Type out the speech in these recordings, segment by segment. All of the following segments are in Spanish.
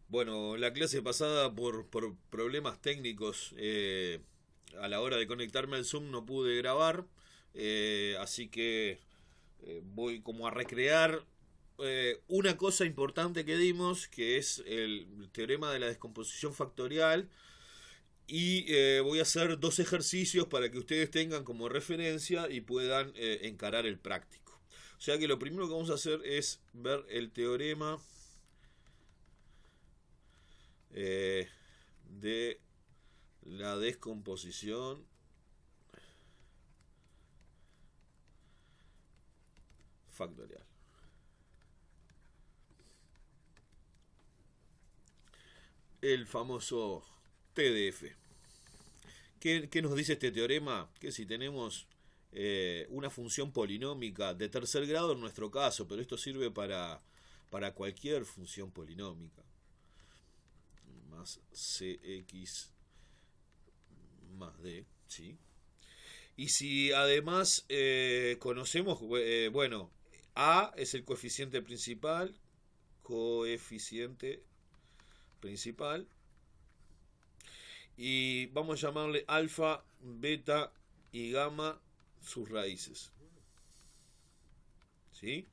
Bueno, la clase pasada por problemas técnicos a la hora de conectarme al Zoom no pude grabar, así que voy como a recrear una cosa importante que dimos, que es el teorema de la descomposición factorial, y voy a hacer dos ejercicios para que ustedes tengan como referencia y puedan encarar el práctico. O sea que lo primero que vamos a hacer es ver el teorema eh, de la descomposición factorial. El famoso TDF. ¿Qué nos dice este teorema? Que si tenemos una función polinómica de tercer grado en nuestro caso, pero esto sirve para cualquier función polinómica, más cx más d, ¿sí? Y si además conocemos, bueno, a es el coeficiente principal, y vamos a llamarle alfa, beta y gamma sus raíces, ¿sí?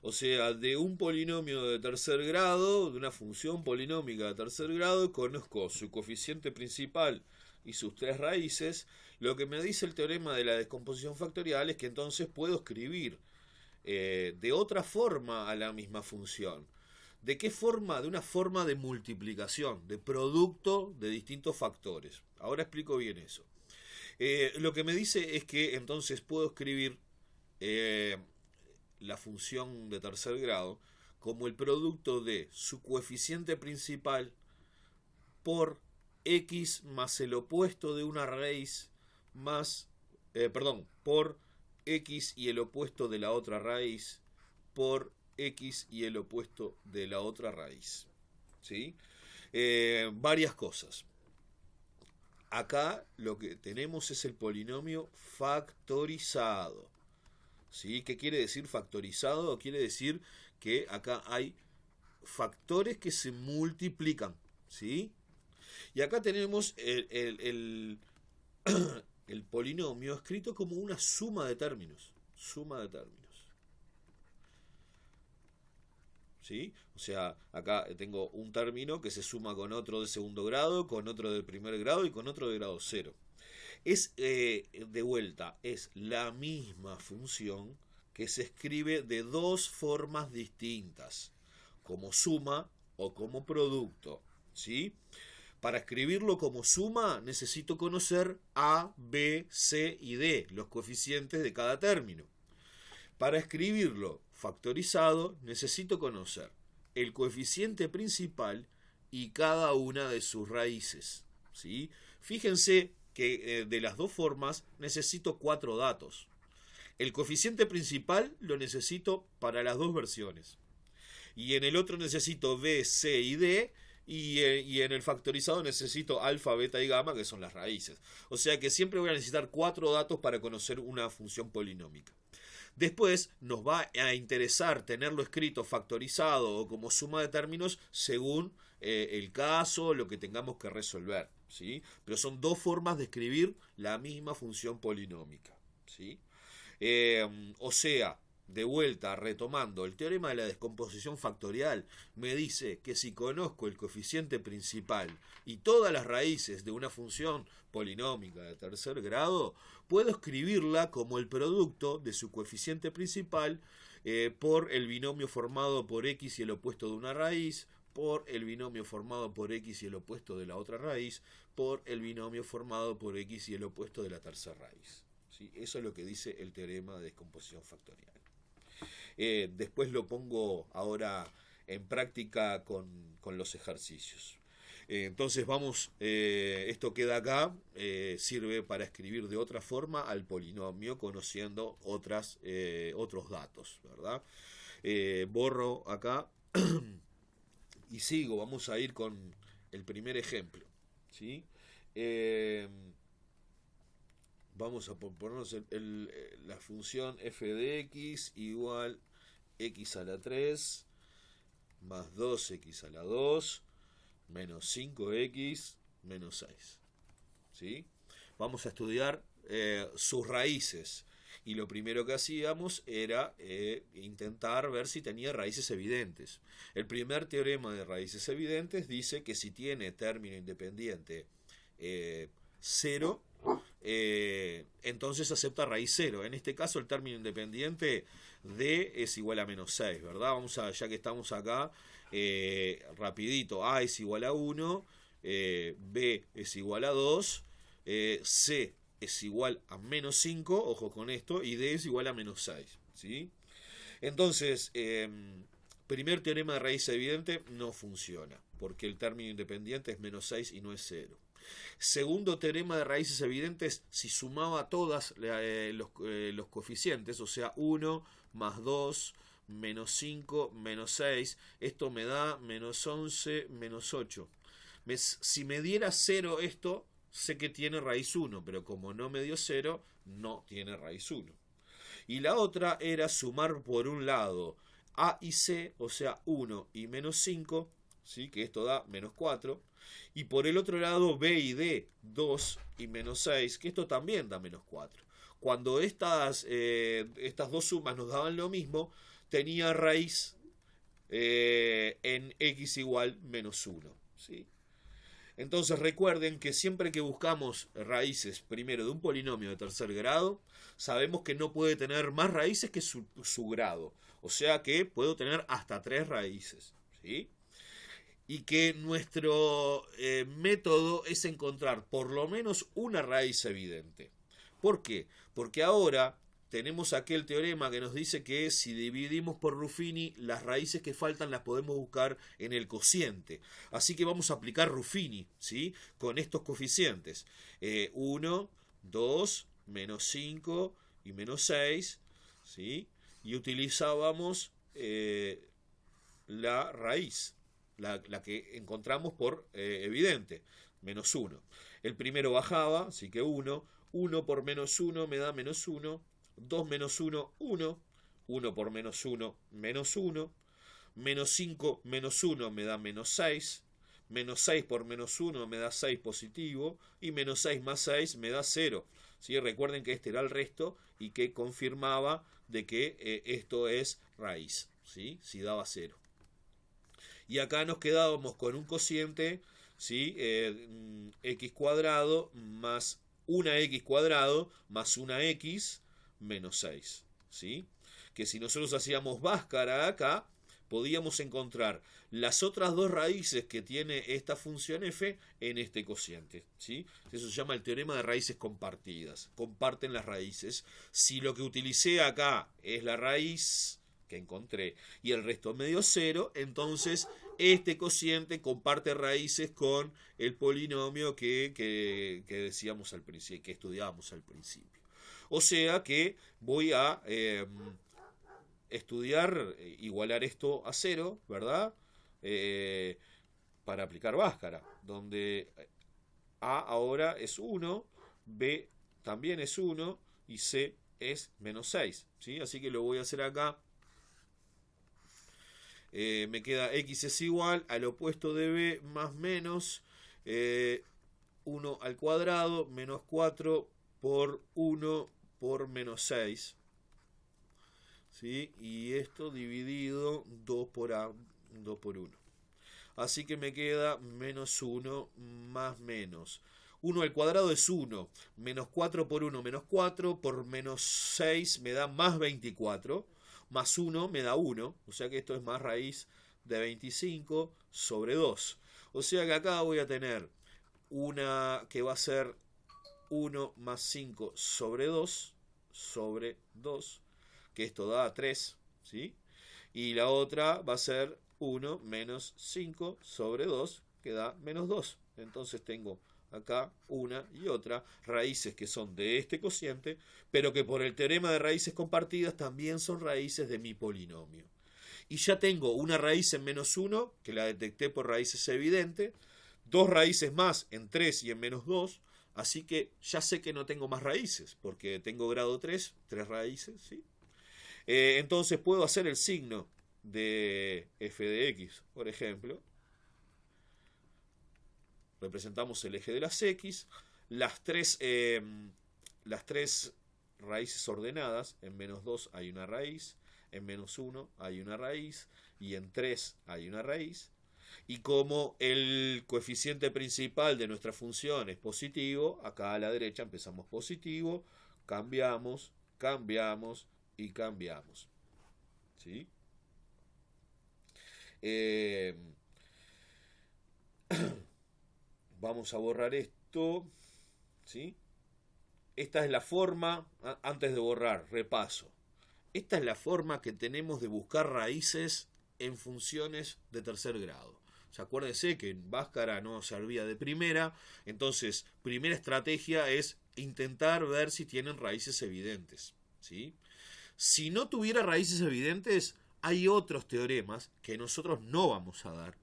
O sea, de un polinomio de tercer grado, de una función polinómica de tercer grado, conozco su coeficiente principal y sus tres raíces. Lo que me dice el teorema de la descomposición factorial es que entonces puedo escribir de otra forma a la misma función. ¿De qué forma? De una forma de multiplicación, de producto de distintos factores. Ahora explico bien eso. Lo que me dice es que entonces puedo escribir eh, la función de tercer grado como el producto de su coeficiente principal por x más el opuesto de una raíz más, perdón, por x y el opuesto de la otra raíz por x y el opuesto de la otra raíz. ¿Sí? Varias cosas. Acá lo que tenemos es el polinomio factorizado. ¿Sí? ¿Qué quiere decir factorizado? Quiere decir que acá hay factores que se multiplican. ¿Sí? Y acá tenemos el polinomio escrito como una suma de términos. Suma de términos. ¿Sí? O sea, acá tengo un término que se suma con otro de segundo grado, con otro de primer grado y con otro de grado cero. Es, de vuelta, es la misma función que se escribe de dos formas distintas, como suma o como producto. ¿Sí? Para escribirlo como suma necesito conocer A, B, C y D, los coeficientes de cada término. Para escribirlo factorizado necesito conocer el coeficiente principal y cada una de sus raíces. ¿Sí? Fíjense que de las dos formas necesito cuatro datos. El coeficiente principal lo necesito para las dos versiones. Y en el otro necesito B, C y D. Y en el factorizado necesito alfa, beta y gamma, que son las raíces. O sea que siempre voy a necesitar cuatro datos para conocer una función polinómica. Después nos va a interesar tenerlo escrito factorizado o como suma de términos según el caso, lo que tengamos que resolver. ¿Sí? Pero son dos formas de escribir la misma función polinómica. ¿Sí? O sea, de vuelta, retomando, el teorema de la descomposición factorial me dice que si conozco el coeficiente principal y todas las raíces de una función polinómica de tercer grado, puedo escribirla como el producto de su coeficiente principal por el binomio formado por x y el opuesto de una raíz, por el binomio formado por x y el opuesto de la otra raíz, por el binomio formado por x y el opuesto de la tercera raíz. ¿Sí? Eso es lo que dice el teorema de descomposición factorial. Después lo pongo ahora en práctica con los ejercicios. Entonces vamos, esto queda acá, sirve para escribir de otra forma al polinomio conociendo otros datos, ¿verdad? Borro acá y sigo, vamos a ir con el primer ejemplo, ¿sí? Eh, Vamos a ponernos la función f de x igual x a la 3 más 2x a la 2 menos 5x menos 6. ¿Sí? Vamos a estudiar sus raíces. Y lo primero que hacíamos era intentar ver si tenía raíces evidentes. El primer teorema de raíces evidentes dice que si tiene término independiente 0, entonces acepta raíz 0. En este caso el término independiente d es igual a menos 6, ¿verdad? Vamos a, ya que estamos acá, rapidito, a es igual a 1, b es igual a 2, c es igual a menos 5, ojo con esto, y d es igual a menos 6, ¿sí? Entonces, primer teorema de raíz evidente no funciona, porque el término independiente es menos 6 y no es 0. Segundo teorema de raíces evidentes, si sumaba todas los coeficientes, o sea, 1 más 2, menos 5, menos 6, esto me da menos 11, menos 8. Si me diera 0 esto, sé que tiene raíz 1, pero como no me dio 0, no tiene raíz 1. Y la otra era sumar por un lado a y c, o sea, 1 y menos 5, ¿sí? Que esto da menos 4. Y por el otro lado b y d, 2 y menos 6, que esto también da menos 4. Cuando estas dos sumas nos daban lo mismo, tenía raíz en x igual menos 1, ¿sí? Entonces recuerden que siempre que buscamos raíces primero de un polinomio de tercer grado, sabemos que no puede tener más raíces que su grado. O sea que puedo tener hasta 3 raíces, ¿sí? Y que nuestro método es encontrar por lo menos una raíz evidente. ¿Por qué? Porque ahora tenemos aquel teorema que nos dice que si dividimos por Ruffini, las raíces que faltan las podemos buscar en el cociente. Así que vamos a aplicar Ruffini, ¿sí? Con estos coeficientes. 1, 2, menos 5 y menos 6, ¿sí? Y utilizábamos la raíz, la que encontramos por evidente, menos 1. El primero bajaba, así que 1. 1 por menos 1 me da menos 1. 2 menos 1, 1. 1 por menos 1, menos 1. Menos 5 menos 1 me da menos 6. Menos 6 por menos 1 me da 6 positivo. Y menos 6 más 6 me da 0. ¿Sí? Recuerden que este era el resto y que confirmaba de que esto es raíz, ¿sí? Si daba 0. Y acá nos quedábamos con un cociente, ¿sí? X cuadrado más una x cuadrado más una x menos 6, ¿sí? Que si nosotros hacíamos báscara acá, podíamos encontrar las otras dos raíces que tiene esta función f en este cociente, ¿sí? Eso se llama el teorema de raíces compartidas. Comparten las raíces. Si lo que utilicé acá es la raíz que encontré y el resto me dio 0, entonces este cociente comparte raíces con el polinomio que decíamos al principio, que estudiábamos al principio. O sea que voy a estudiar, igualar esto a 0, ¿verdad? Para aplicar báscara, donde a ahora es 1, b también es 1 y c es menos 6, ¿sí? Así que lo voy a hacer acá. Me queda x es igual al opuesto de b más menos 1 al cuadrado menos 4 por 1 por menos 6, ¿sí? Y esto dividido 2 por a, 2 por 1. Así que me queda menos 1 más menos. 1 al cuadrado es 1. Menos 4 por 1 menos 4 por menos 6 me da más 24. Más 1 me da 1. O sea que esto es más raíz de 25 sobre 2. O sea que acá voy a tener una que va a ser 1 más 5 sobre 2, que esto da 3, ¿sí? Y la otra va a ser 1 menos 5 sobre 2, que da menos 2. Entonces tengo acá una y otra raíces que son de este cociente, pero que por el teorema de raíces compartidas también son raíces de mi polinomio. Y ya tengo una raíz en menos 1, que la detecté por raíces evidentes, dos raíces más en 3 y en menos 2, así que ya sé que no tengo más raíces, porque tengo grado 3 raíces, ¿sí? Entonces puedo hacer el signo de f de x, por ejemplo. representamos el eje de las X, las tres raíces ordenadas, en menos 2 hay una raíz, en menos 1 hay una raíz, y en 3 hay una raíz. Y como el coeficiente principal de nuestra función es positivo, acá a la derecha empezamos positivo, cambiamos, cambiamos y cambiamos. ¿Sí? Vamos a borrar esto. ¿Sí? Esta es la forma, antes de borrar, repaso. Esta es la forma que tenemos de buscar raíces en funciones de tercer grado. O sea, acuérdense que en Bhaskara no servía de primera, entonces primera estrategia es intentar ver si tienen raíces evidentes. ¿Sí? Si no tuviera raíces evidentes, hay otros teoremas que nosotros no vamos a dar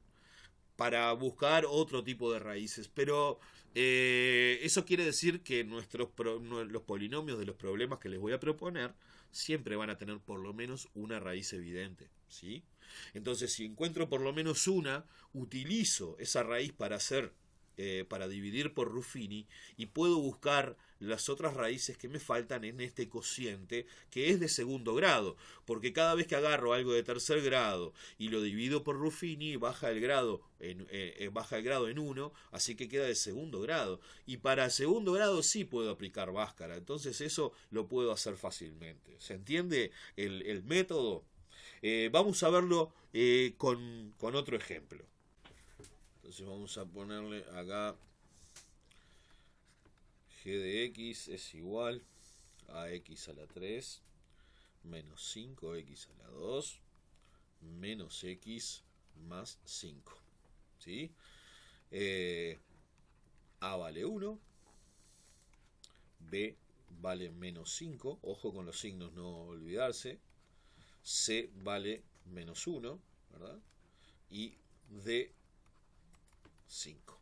para buscar otro tipo de raíces, pero eso quiere decir que los polinomios de los problemas que les voy a proponer siempre van a tener por lo menos una raíz evidente, ¿sí? Entonces, si encuentro por lo menos una, utilizo esa raíz para dividir por Ruffini y puedo buscar las otras raíces que me faltan en este cociente que es de segundo grado, porque cada vez que agarro algo de tercer grado y lo divido por Ruffini baja el grado en 1, así que queda de segundo grado, y para segundo grado sí puedo aplicar Bhaskara, entonces eso lo puedo hacer fácilmente. ¿Se entiende el método? Vamos a verlo con otro ejemplo. Entonces vamos a ponerle acá g de x es igual a x a la 3 menos 5x a la 2 menos x más 5. ¿Sí? A vale 1, B vale menos 5, ojo con los signos, no olvidarse, C vale menos 1, ¿verdad? Y D 5.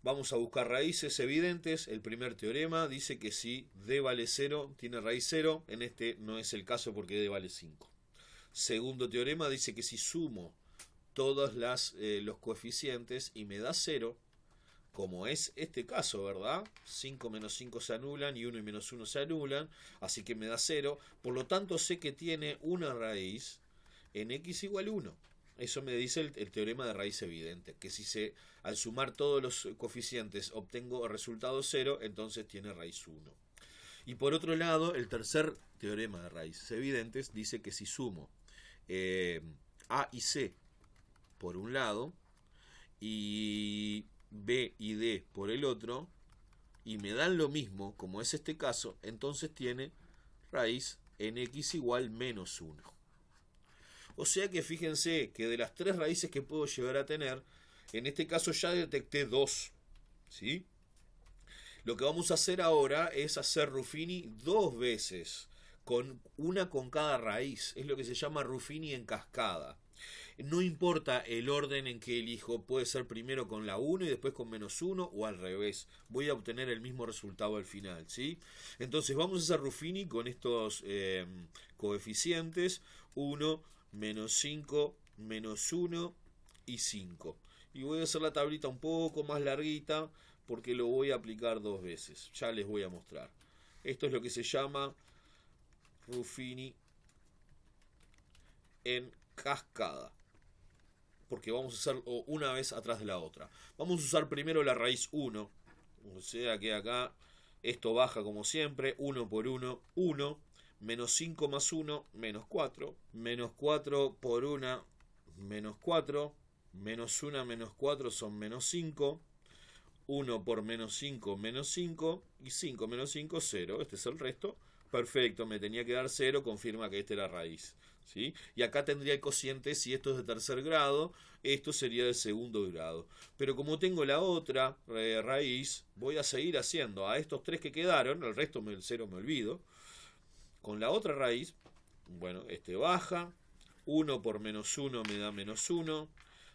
Vamos a buscar raíces evidentes. El primer teorema dice que si D vale 0, tiene raíz 0. En este no es el caso porque D vale 5. Segundo teorema dice que si sumo todos los coeficientes y me da 0, como es este caso, ¿verdad? 5 menos 5 se anulan y 1 y menos 1 se anulan, así que me da 0. Por lo tanto sé que tiene una raíz en x igual 1. Eso me dice el teorema de raíz evidente, que si al sumar todos los coeficientes obtengo el resultado 0, entonces tiene raíz 1. Y por otro lado, el tercer teorema de raíces evidentes dice que si sumo A y C por un lado y B y D por el otro, y me dan lo mismo, como es este caso, entonces tiene raíz en x igual menos 1. O sea que fíjense que de las tres raíces que puedo llegar a tener, en este caso ya detecté 2. ¿Sí? Lo que vamos a hacer ahora es hacer Ruffini 2 veces, una con cada raíz. Es lo que se llama Ruffini en cascada. No importa el orden en que elijo, puede ser primero con la 1 y después con menos 1 o al revés. Voy a obtener el mismo resultado al final, ¿sí? Entonces vamos a hacer Ruffini con estos coeficientes: 1, menos 5, menos 1 y 5. Y voy a hacer la tablita un poco más larguita porque lo voy a aplicar 2 veces. Ya les voy a mostrar. Esto es lo que se llama Ruffini en cascada, porque vamos a hacerlo una vez atrás de la otra. Vamos a usar primero la raíz 1, o sea que acá esto baja como siempre, 1 por 1, 1, menos 5 más 1, menos 4, menos 4 por 1, menos 4, menos 1 menos 4 son menos 5, 1 por menos 5, menos 5, y 5 menos 5, 0, este es el resto. Perfecto, me tenía que dar 0, confirma que esta es la raíz. ¿Sí? Y acá tendría el cociente, si esto es de tercer grado, esto sería de segundo grado. Pero como tengo la otra raíz, voy a seguir haciendo a estos 3 que quedaron, el resto el 0 me olvido. Con la otra raíz, bueno, este baja, 1 por menos 1 me da menos 1,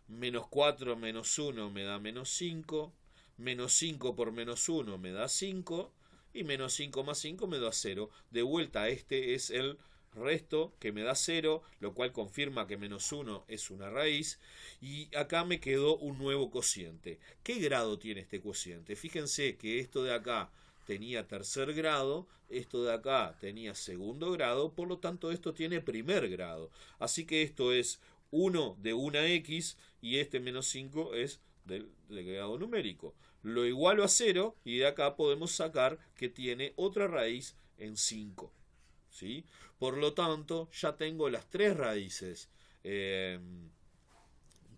menos 4 menos 1 me da menos 5, menos 5 por menos 1 me da 5, y menos 5 más 5 me da 0. De vuelta, este es el resto, que me da 0, lo cual confirma que menos 1 es una raíz, y acá me quedó un nuevo cociente. ¿Qué grado tiene este cociente? Fíjense que esto de acá tenía tercer grado, esto de acá tenía segundo grado, por lo tanto esto tiene primer grado. Así que esto es 1 de una x y este menos 5 es del grado numérico. Lo igualo a 0 y de acá podemos sacar que tiene otra raíz en 5. ¿Sí? Por lo tanto, ya tengo las tres raíces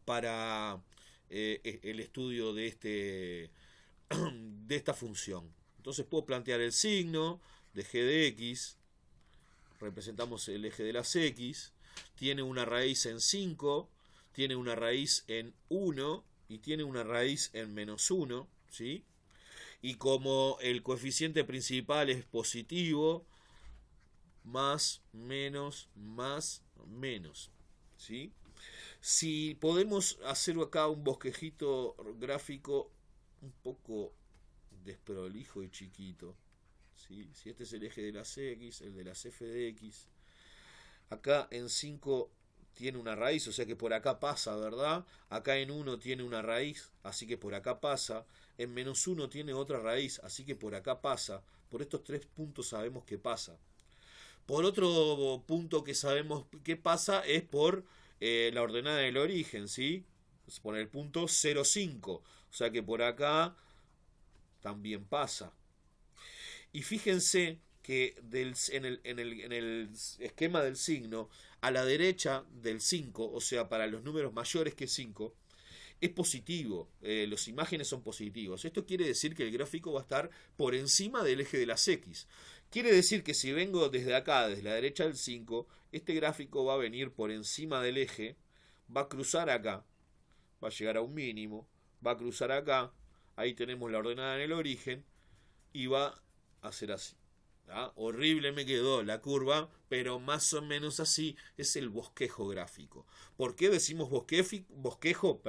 para el estudio de esta función. Entonces puedo plantear el signo de g de x, representamos el eje de las x, tiene una raíz en 5, tiene una raíz en 1 y tiene una raíz en menos 1, ¿sí? Y como el coeficiente principal es positivo, más, menos, ¿sí? Si podemos hacer acá un bosquejito gráfico un poco desprolijo y chiquito, ¿sí? Si este es el eje de las x, el de las f de x, acá en 5 tiene una raíz, o sea que por acá pasa, ¿verdad? Acá en 1 tiene una raíz, así que por acá pasa. En menos 1 tiene otra raíz, así que por acá pasa. Por estos tres puntos sabemos que pasa. Por otro punto que sabemos que pasa es por la ordenada del origen, ¿sí? Por el punto 0,5. O sea que por acá también pasa. Y fíjense que en el esquema del signo, a la derecha del 5, o sea, para los números mayores que 5, es positivo, las imágenes son positivos. Esto quiere decir que el gráfico va a estar por encima del eje de las X. Quiere decir que si vengo desde acá, desde la derecha del 5, este gráfico va a venir por encima del eje, va a cruzar acá, va a llegar a un mínimo, va a cruzar acá, ahí tenemos la ordenada en el origen, y va a ser así. ¿Ah? Horrible me quedó la curva, pero más o menos así es el bosquejo gráfico. ¿Por qué decimos bosquejo?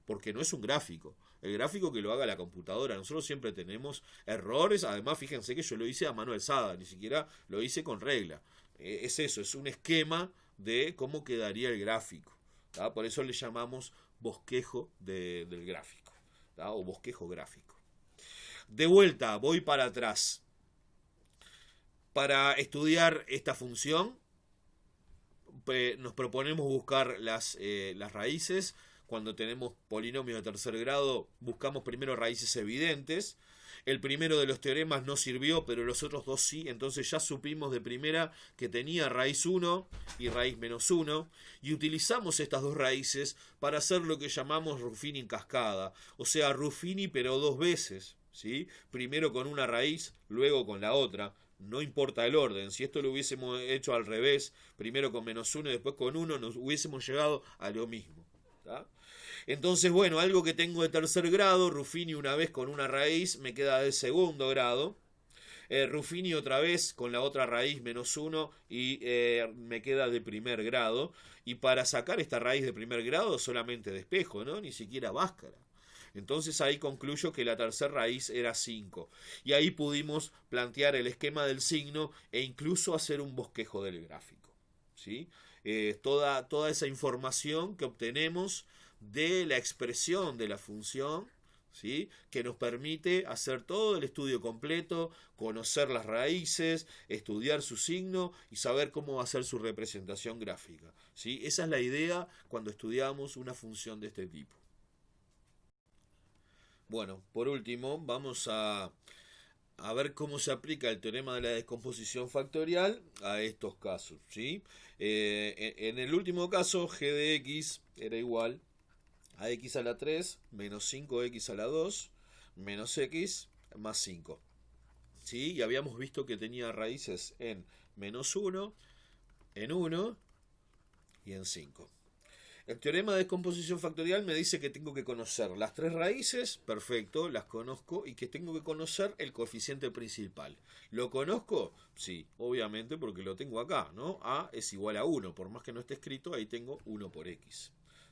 Porque no es un gráfico. El gráfico que lo haga la computadora. Nosotros siempre tenemos errores. Además, fíjense que yo lo hice a mano alzada, ni siquiera lo hice con regla. Es eso, es un esquema de cómo quedaría el gráfico. ¿Tá? Por eso le llamamos bosquejo del gráfico. ¿Tá? O bosquejo gráfico. De vuelta, voy para atrás. Para estudiar esta función nos proponemos buscar las raíces. Cuando tenemos polinomios de tercer grado buscamos primero raíces evidentes. El primero de los teoremas no sirvió, pero los otros dos sí. Entonces ya supimos de primera que tenía raíz 1 y raíz menos 1. Y utilizamos estas dos raíces para hacer lo que llamamos Ruffini en cascada. O sea, Ruffini pero dos veces, ¿sí? Primero con una raíz, luego con la otra. No importa el orden, si esto lo hubiésemos hecho al revés, primero con menos 1 y después con 1, nos hubiésemos llegado a lo mismo. ¿Tá? Entonces, bueno, algo que tengo de tercer grado, Ruffini una vez con una raíz, me queda de segundo grado. Ruffini otra vez con la otra raíz menos 1 y me queda de primer grado. Y para sacar esta raíz de primer grado solamente despejo, ¿no? Ni siquiera Bhaskara. Entonces ahí concluyo que la tercera raíz era 5. Y ahí pudimos plantear el esquema del signo e incluso hacer un bosquejo del gráfico. ¿Sí? Toda esa información que obtenemos de la expresión de la función, ¿sí? Que nos permite hacer todo el estudio completo, conocer las raíces, estudiar su signo y saber cómo va a ser su representación gráfica. ¿Sí? Esa es la idea cuando estudiamos una función de este tipo. Bueno, por último, vamos a ver cómo se aplica el teorema de la descomposición factorial a estos casos, ¿sí? En el último caso, g de x era igual a x a la 3 menos 5x a la 2 menos x más 5. ¿Sí? Y habíamos visto que tenía raíces en menos 1, en 1 y en 5. El teorema de descomposición factorial me dice que tengo que conocer las tres raíces, perfecto, las conozco, y que tengo que conocer el coeficiente principal. ¿Lo conozco? Sí, obviamente porque lo tengo acá, ¿no? A es igual a 1, por más que no esté escrito, ahí tengo 1 por x.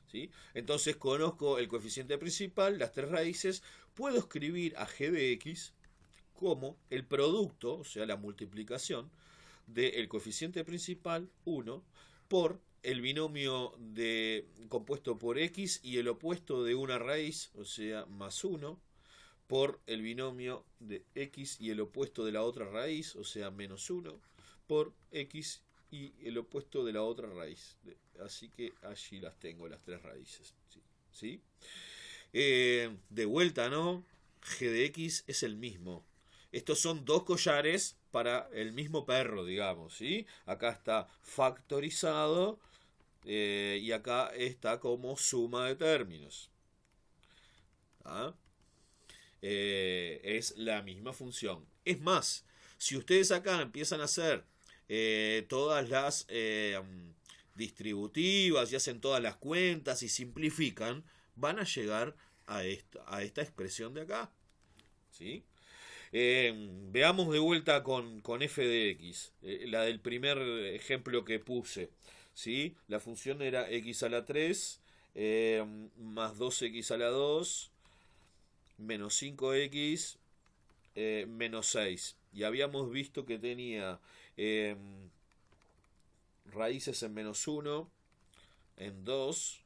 ¿Sí? Entonces conozco el coeficiente principal, las tres raíces, puedo escribir a g de x como el producto, o sea, la multiplicación, del coeficiente principal 1 por el binomio compuesto por x y el opuesto de una raíz, o sea, más 1, por el binomio de x y el opuesto de la otra raíz, o sea, menos 1, por x y el opuesto de la otra raíz. Así que allí las tengo, las tres raíces. ¿Sí? De vuelta, ¿no? G de x es el mismo. Estos son dos collares para el mismo perro, digamos, ¿sí? Acá está factorizado y acá está como suma de términos. ¿Ah? Es la misma función. Es más, si ustedes acá empiezan a hacer todas las distributivas y hacen todas las cuentas y simplifican, van a llegar a esta expresión de acá. ¿Sí? Veamos de vuelta con f de x, la del primer ejemplo que puse. ¿Sí? La función era x a la 3 más 2x a la 2 menos 5x menos 6. Y habíamos visto que tenía raíces en menos 1, en 2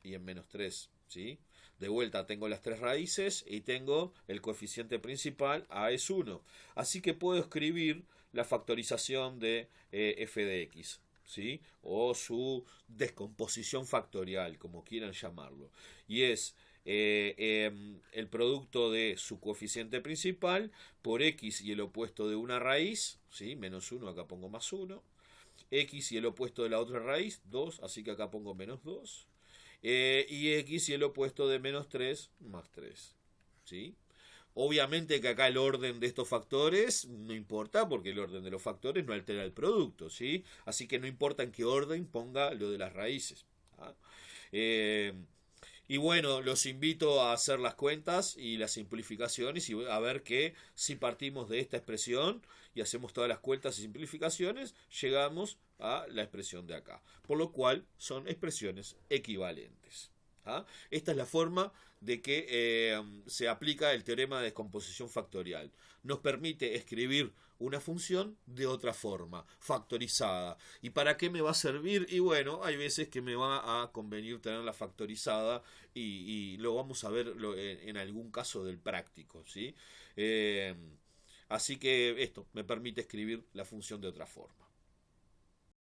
y en menos 3. ¿Sí? De vuelta tengo las tres raíces y tengo el coeficiente principal, a es 1. Así que puedo escribir la factorización de f de x. ¿Sí? O su descomposición factorial, como quieran llamarlo. Y es el producto de su coeficiente principal por x y el opuesto de una raíz, ¿sí? Menos 1, acá pongo más 1. X y el opuesto de la otra raíz, 2, así que acá pongo menos 2. Y x y el opuesto de menos 3, más 3. ¿Sí? Obviamente que acá el orden de estos factores no importa, porque el orden de los factores no altera el producto, ¿sí? Así que no importa en qué orden ponga lo de las raíces. ¿Ah? Y bueno, los invito a hacer las cuentas y las simplificaciones y a ver que si partimos de esta expresión y hacemos todas las cuentas y simplificaciones, llegamos a la expresión de acá. Por lo cual son expresiones equivalentes. ¿Ah? Esta es la forma de que se aplica el teorema de descomposición factorial. Nos permite escribir una función de otra forma, factorizada. ¿Y para qué me va a servir? Y bueno, hay veces que me va a convenir tenerla factorizada y lo vamos a ver en algún caso del práctico, ¿sí? Así que esto me permite escribir la función de otra forma.